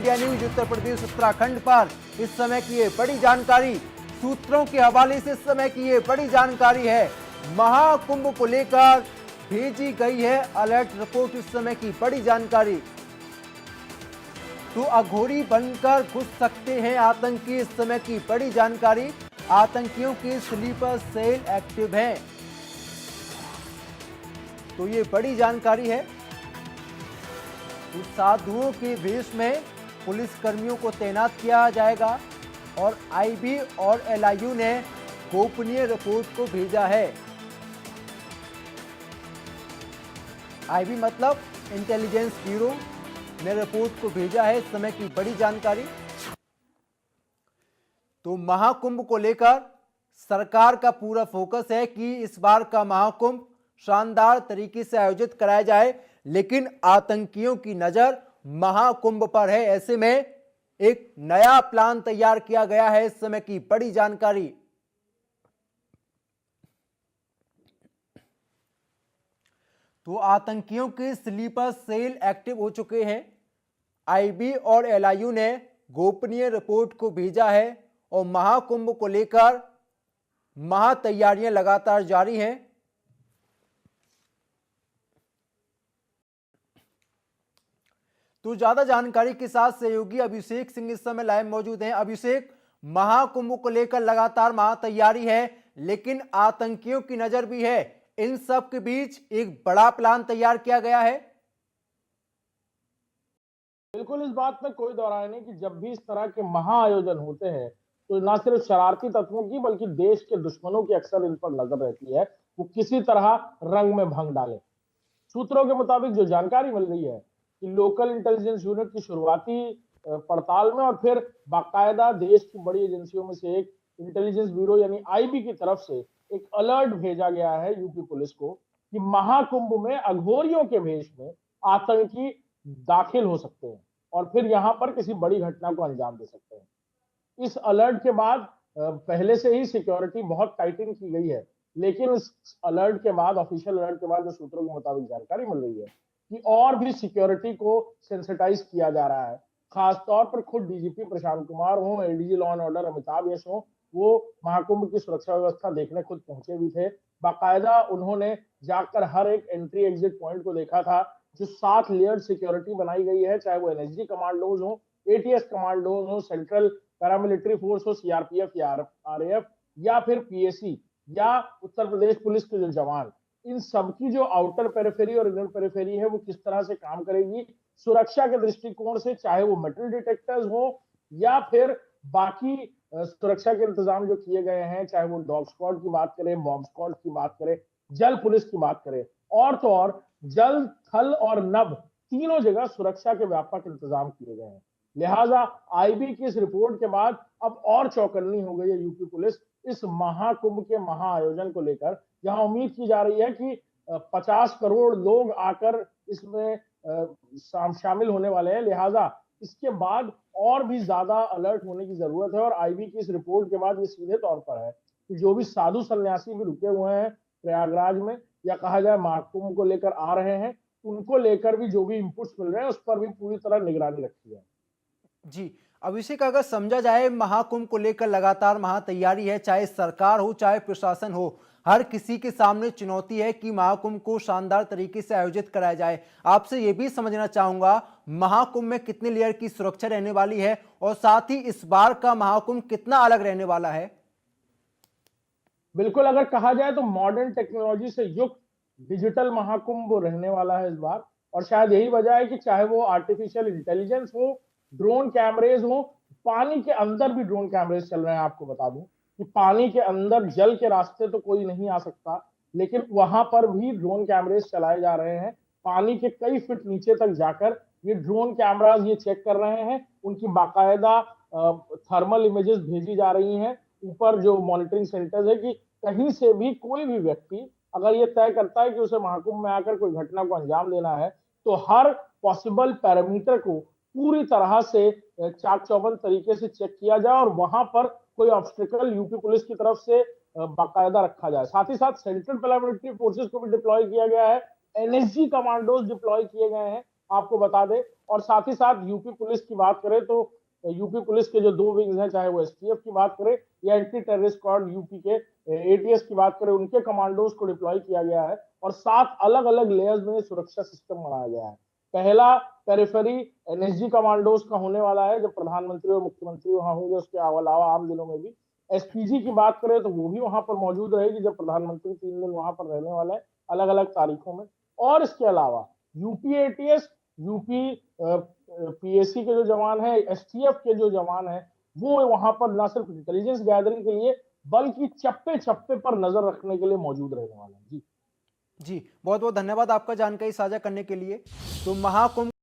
India news Uttar Pradesh Uttarakhand पर इस समय की ये बड़ी जानकारी, सूत्रों के हवाले से इस समय की ये बड़ी जानकारी है। महाकुंभ को लेकर भेजी गई है अलर्ट रिपोर्ट, इस समय की बड़ी जानकारी। तो अघोरी बनकर घुस सकते हैं आतंकी, इस समय की बड़ी जानकारी। आतंकियों के स्लीपर सेल एक्टिव हैं, तो ये बड़ी जानकारी है। तो साधुओं के वेश में पुलिस कर्मियों को तैनात किया जाएगा और आईबी और एलआईयू ने गोपनीय रिपोर्ट को भेजा है। आईबी मतलब इंटेलिजेंस ब्यूरो ने रिपोर्ट को भेजा है, इस समय की बड़ी जानकारी। तो महाकुंभ को लेकर सरकार का पूरा फोकस है कि इस बार का महाकुंभ शानदार तरीके से आयोजित कराया जाए, लेकिन आतंकियों की नजर महाकुंभ पर है। ऐसे में एक नया प्लान तैयार किया गया है, इस समय की बड़ी जानकारी। तो आतंकियों के स्लीपर सेल एक्टिव हो चुके हैं। आईबी और एलआईयू ने गोपनीय रिपोर्ट को भेजा है और महाकुंभ को लेकर महा तैयारियां लगातार जारी हैं। तो ज्यादा जानकारी के साथ सहयोगी अभिषेक सिंह इस समय लाइव मौजूद हैं। अभिषेक, महाकुंभ को लेकर लगातार महा तैयारी है, लेकिन आतंकियों की नजर भी है। इन सब के बीच एक बड़ा प्लान तैयार किया गया है। बिल्कुल, इस बात में कोई दो राय नहीं कि जब भी इस तरह के महाआयोजन होते हैं तो न सिर्फ शरारती तत्वों की बल्कि देश के दुश्मनों की अक्सर इन पर नजर रहती है, वो किसी तरह रंग में भंग डाले। सूत्रों के मुताबिक जो जानकारी मिल रही है कि लोकल इंटेलिजेंस यूनिट की शुरुआती पड़ताल में और फिर बाकायदा देश की बड़ी एजेंसियों में से एक इंटेलिजेंस ब्यूरो यानी आईबी की तरफ से एक अलर्ट भेजा गया है यूपी पुलिस को कि महाकुंभ में अघोरियों के भेष में आतंकी दाखिल हो सकते हैं और फिर यहां पर किसी बड़ी घटना को अंजाम दे सकते हैं। इस अलर्ट के बाद पहले से ही सिक्योरिटी बहुत टाइटिंग की गई है, लेकिन इस अलर्ट के बाद, ऑफिशियल अलर्ट के बाद जो सूत्रों के मुताबिक जानकारी मिल रही है कि और भी सिक्योरिटी को सेंसिटाइज किया जा रहा है। खासतौर पर खुद डीजीपी प्रशांत कुमार हो, ADG law and order Amitabh Yash हो, वो महाकुंभ की सुरक्षा व्यवस्था देखने खुद पहुंचे भी थे। बाकायदा उन्होंने जाकर हर एक एंट्री एग्जिट पॉइंट को देखा था। जो 7 लेयर सिक्योरिटी बनाई गई है, चाहे वो एनएसजी कमांडोज हो, एटीएस कमांडोज हो, सेंट्रल पैरामिलिट्री फोर्स हो, सीआरपीएफ या आरएएफ या फिर पीएसी या उत्तर प्रदेश पुलिस के जो जवान, इन सबकी जो आउटर पेरिफेरी और इनर पेरिफेरी है वो किस तरह से काम करेगी सुरक्षा के दृष्टिकोण से, चाहे वो मेटल डिटेक्टर्स हो या फिर बाकी सुरक्षा के इंतजाम जो किए गए हैं, चाहे वो डॉग स्क्वाड की बात करें, बॉम्ब स्क्वाड की बात करें, जल पुलिस की बात करें, और तो और जल, थल और नभ तीनों जगह सुरक्षा के व्यापक इंतजाम किए गए हैं। लिहाजा आईबी की इस रिपोर्ट के बाद अब और चौकन्नी हो गई है यूपी पुलिस इस महाकुंभ के महाआयोजन को लेकर, जहां उम्मीद की जा रही है कि 50 करोड़ लोग आकर इसमें शामिल होने वाले हैं। लिहाजा इसके बाद और भी ज्यादा अलर्ट होने की जरूरत है और आईबी की इस रिपोर्ट के बाद ये सीधे तौर पर है कि जो भी साधु सन्यासी भी रुके हुए हैं प्रयागराज में या कहा जाए महाकुंभ को लेकर आ रहे हैं, उनको लेकर भी जो भी इनपुट्स मिल रहे हैं उस पर भी पूरी तरह निगरानी रखी है। जी अभिषेक, अगर समझा जाए महाकुंभ को लेकर लगातार महा तैयारी है, चाहे सरकार हो चाहे प्रशासन हो, हर किसी के सामने चुनौती है कि महाकुंभ को शानदार तरीके से आयोजित कराया जाए। आपसे यह भी समझना चाहूंगा, महाकुंभ में कितने लेयर की सुरक्षा रहने वाली है और साथ ही इस बार का महाकुंभ कितना अलग रहने वाला है? बिल्कुल, अगर कहा जाए तो मॉडर्न टेक्नोलॉजी से युक्त डिजिटल महाकुंभ रहने वाला है इस बार, और शायद यही वजह है कि चाहे वो आर्टिफिशियल इंटेलिजेंस हो, ड्रोन कैमरेज हो, पानी के अंदर भी ड्रोन कैमरेज चल रहे हैं। आपको बता दूं कि पानी के अंदर जल के रास्ते तो कोई नहीं आ सकता, लेकिन वहां पर भी ड्रोन कैमरेज चलाए जा रहे हैं। पानी के कई फीट नीचे तक जाकर ये ड्रोन कैमराज ये चेक कर रहे हैं, उनकी बाकायदा थर्मल इमेजेस भेजी जा रही हैं ऊपर जो मॉनिटरिंग सेंटर्स है कि कहीं से भी कोई भी व्यक्ति अगर ये तय करता है कि उसे महाकुंभ में आकर कोई घटना को अंजाम देना है, तो हर पॉसिबल पैरामीटर को पूरी तरह से चाक चौबंद तरीके से चेक किया जाए और वहां पर कोई ऑब्स्टिकल यूपी पुलिस की तरफ से बाकायदा रखा जाए। साथ ही साथ सेंट्रल पैरामिलिट्री फोर्सेस को भी डिप्लॉय किया गया है, एनएसजी कमांडोज डिप्लॉय किए गए हैं आपको बता दें। और साथ ही साथ यूपी पुलिस की बात करें तो यूपी पुलिस के जो 2 विंग्स हैं, चाहे वो एसटीएफ की बात करें या एंटी टेररिस्ट स्क्वाड यूपी के एटीएस की बात करें, उनके कमांडोज को डिप्लॉय किया गया है और 7 अलग-अलग लेयर्स में सुरक्षा सिस्टम बनाया गया है। पहला पेरिफेरी एनएसजी कमांडोज का होने वाला है, जब प्रधानमंत्री और मुख्यमंत्री वहां होंगे, उसके अलावा आम दिनों में भी एसपीजी की बात करें तो वो भी वहां पर मौजूद रहेगी, जब प्रधानमंत्री 3 दिन वहां पर रहने वाला है अलग अलग तारीखों में। और इसके अलावा यूपी एटीएस, यूपी पीएसी के जो जवान है, एसटीएफ के जो जवान है, वो वहां पर न सिर्फ इंटेलिजेंस गैदरिंग के लिए बल्कि चप्पे चप्पे पर नजर रखने के लिए मौजूद रहने वाले हैं। जी जी, बहुत बहुत धन्यवाद आपका जानकारी साझा करने के लिए। तो महाकुंभ